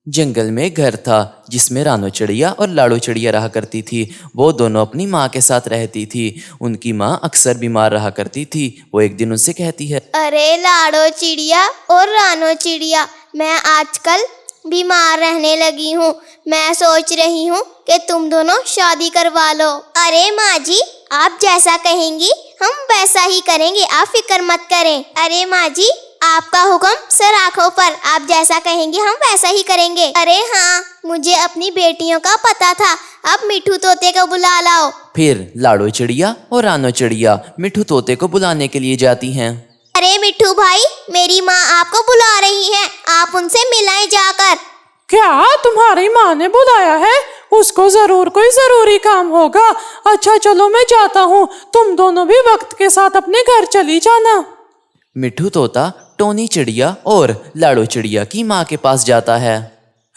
جنگل میں ایک گھر تھا جس میں رانو چڑیا اور لاڑو چڑیا رہا کرتی تھی۔ وہ دونوں اپنی ماں کے ساتھ رہتی تھی۔ ان کی ماں اکثر بیمار رہا کرتی تھی۔ وہ ایک دن ان سے کہتی ہے، ارے لاڑو چڑیا اور رانو چڑیا، میں آج کل بیمار رہنے لگی ہوں۔ میں سوچ رہی ہوں کہ تم دونوں شادی کروا لو۔ ارے ماں جی، آپ جیسا کہیں گی ہم ویسا ہی کریں گے، آپ فکر مت کریں۔ ارے ماں جی، آپ کا حکم سر آنکھوں پر، آپ جیسا کہیں گے ہم ویسا ہی کریں گے۔ ارے ہاں، مجھے اپنی بیٹیوں کا پتا تھا، اب مٹھو طوطے کو بلا لاؤ۔ پھر لاڑو چڑیا اور رانو چڑیا مٹھو طوطے کو بلانے کے لیے جاتی ہیں۔ ارے مٹھو بھائی، میری ماں آپ کو بلا رہی ہے، آپ ان سے ملائیں جا کر۔ کیا تمہاری ماں نے بلایا ہے؟ اس کو ضرور کوئی ضروری کام ہوگا۔ اچھا چلو میں جاتا ہوں، تم دونوں بھی وقت کے ساتھ اپنے گھر چلی جانا۔ مٹھو طوطا ٹونی چڑیا اور لاڑو چڑیا کی ماں کے پاس جاتا ہے۔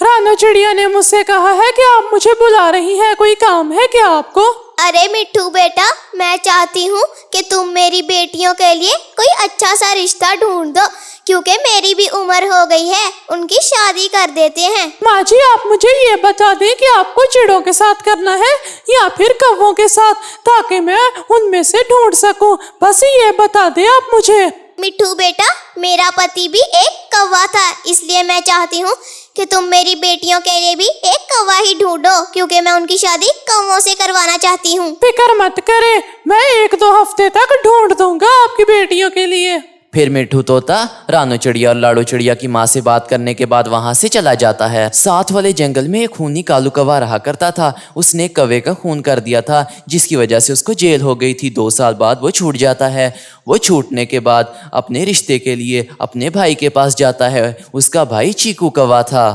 رانو چڑیا نے مجھ سے کہا ہے کہ آپ مجھے بلا رہی ہیں، کوئی کام ہے کیا آپ کو؟ ارے مٹھو بیٹا، میں چاہتی ہوں کہ تم میری بیٹیوں کے لیے کوئی اچھا سا رشتہ ڈھونڈ دو، کیونکہ میری بھی عمر ہو گئی ہے، ان کی شادی کر دیتے ہیں۔ ماں جی، آپ مجھے یہ بتا دیں کہ آپ کو چڑوں کے ساتھ کرنا ہے یا پھر کووں کے ساتھ، تاکہ میں ان میں سے ڈھونڈ سکوں، بس یہ بتا دیں آپ مجھے۔ مٹھو بیٹا، میرا پتی بھی ایک کوا تھا، اس لیے میں چاہتی ہوں کہ تم میری بیٹیوں کے لیے بھی ایک کوا ہی ڈھونڈو، کیونکہ میں ان کی شادی کووں سے کروانا چاہتی ہوں۔ فکر مت کرے، میں 1-2 ہفتے تک ڈھونڈ دوں گا آپ کی بیٹیوں کے لیے۔ پھر مٹھو طوطا رانو چڑیا اور لاڑو چڑیا کی ماں سے بات کرنے کے بعد وہاں سے چلا جاتا ہے۔ ساتھ والے جنگل میں ایک خونی کالو کوا رہا کرتا تھا۔ اس نے ایک کوے کا خون کر دیا تھا، جس کی وجہ سے اس کو جیل ہو گئی تھی۔ 2 سال بعد وہ چھوٹ جاتا ہے۔ وہ چھوٹنے کے بعد اپنے رشتے کے لیے اپنے بھائی کے پاس جاتا ہے۔ اس کا بھائی چیکو کوا تھا۔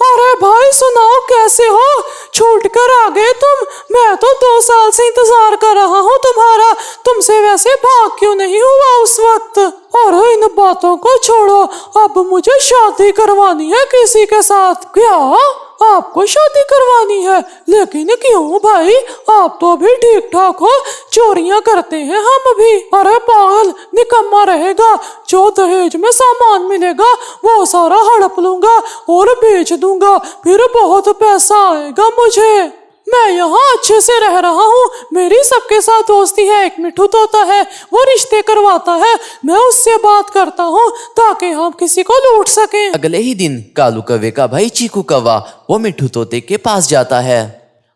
ارے بھائی سناؤ، کیسے ہو؟ چھوٹ کر آ گئے تم؟ میں تو 2 سال سے انتظار کر رہا ہوں تمہارا، تم سے ویسے بھاگ کیوں نہیں ہوا اس وقت؟ اور ان باتوں کو چھوڑو، اب مجھے شادی کروانی ہے کسی کے ساتھ۔ کیا آپ کو شادی کروانی ہے؟ لیکن کیوں بھائی، آپ تو ابھی ٹھیک ٹھاک ہو، چوریاں کرتے ہیں ہم بھی۔ ارے پاگل نکما رہے گا، جو دہیج میں سامان ملے گا وہ سارا ہڑپ لوں گا اور بیچ دوں گا، پھر بہت پیسہ آئے گا مجھے۔ میں یہاں اچھے سے رہ رہا ہوں، میری سب کے ساتھ دوستی ہے۔ ایک مٹھو طوطا ہے، وہ رشتے کرواتا ہے، میں اس سے بات کرتا ہوں تاکہ ہم کسی کو لوٹ سکیں۔ اگلے ہی دن کالو کوے کا بھائی چیکو کوا وہ مٹھو طوطے کے پاس جاتا ہے۔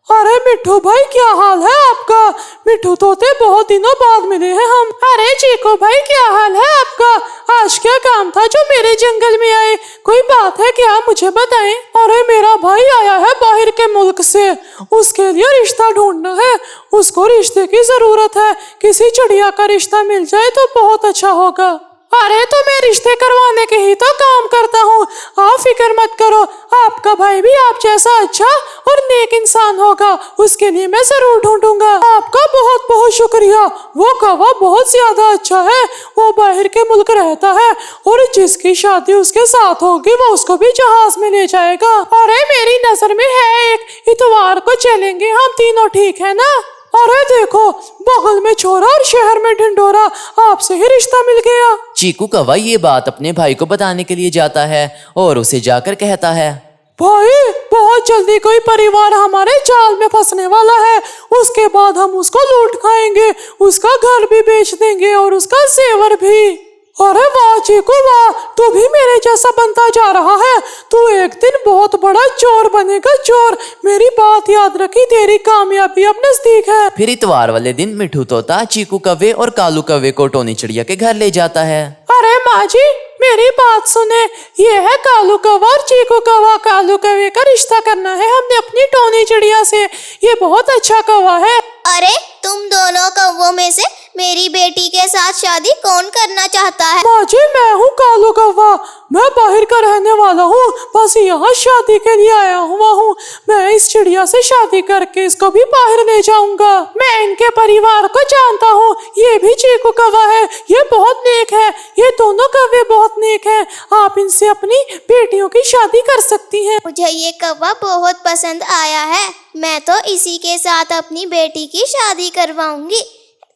ارے مٹھو بھائی، کیا حال ہے آپ کا؟ مٹھو طوطے، بہت دنوں بعد ملے ہیں ہم۔ ارے چیکو بھائی، کیا حال ہے آپ کا؟ آج کیا کام تھا جو میرے جنگل میں آئے؟ کوئی بات ہے کیا؟ مجھے بتائیں۔ ارے میرا بھائی آیا ہے باہر کے ملک سے، اس کے لیے رشتہ ڈھونڈنا ہے، اس کو رشتے کی ضرورت ہے، کسی چڑیا کا رشتہ مل جائے تو بہت اچھا ہوگا۔ ارے تو میں رشتے کروانے کے ہی تو کام کرتا ہوں، آپ فکر مت کرو، آپ کا بھائی بھی آپ جیسا اچھا اور نیک انسان ہوگا، اس کے لیے میں ضرور ڈھونڈوں گا۔ آپ کا بہت بہت شکریہ، وہ کوا بہت زیادہ اچھا ہے، وہ باہر کے ملک رہتا ہے اور جس کی شادی اس کے ساتھ ہوگی وہ اس کو بھی جہاز میں لے جائے گا۔ ارے میری نظر میں ہے ایک، اتوار کو چلیں گے ہم تینوں، ٹھیک ہے نا؟ ارے دیکھو، بغل میں چھوڑا اور شہر میں ڈھنڈورا، آپ سے ہی رشتہ مل گیا۔ چیکو کوا یہ بات اپنے بھائی کو بتانے کے لیے جاتا ہے اور اسے جا کر کہتا ہے، بھائی بہت جلدی کوئی پریوار ہمارے جال میں پھنسنے والا ہے، اس کے بعد ہم اس کو لوٹ کھائیں گے، اس کا گھر بھی بیچ دیں گے اور اس کا زیور بھی۔ ارے واہ چیکو واہ، تو بھی میرے جیسا بنتا جا رہا ہے، تو ایک دن بہت بڑا چور بنے گا، چور۔ میری بات یاد رکھی، تیری کامیابی اب نزدیک ہے۔ پھر اتوار والے دن مٹھو طوطا چیکو کوے اور کالو کوے کو ٹونی چڑیا کے گھر لے جاتا ہے۔ ارے ماں جی، میری بات سنیں، یہ ہے کالو کوا اور چیکو کوا، کالو کوے کا رشتہ کرنا ہے ہم نے اپنی ٹونی چڑیا سے، یہ بہت اچھا کوا ہے۔ ارے تم دونوں کووں میں سے میری بیٹی کے ساتھ شادی کون کرنا چاہتا ہے؟ ماں جی، میں ہوں کالو کوا، میں باہر کا رہنے والا ہوں، بس یہاں شادی کے لیے آیا ہوا ہوں، میں اس چڑیا سے شادی کر کے اس کو بھی باہر لے جاؤں گا۔ میں ان کے پریوار کو جانتا ہوں، یہ بھی چیکو کوا ہے، یہ بہت نیک ہے، یہ دونوں کوے بہت نیک ہیں، آپ ان سے اپنی بیٹیوں کی شادی کر سکتی ہیں۔ مجھے یہ کوا بہت پسند آیا ہے، میں تو اسی کے ساتھ اپنی بیٹی کی شادی کرواؤں گی۔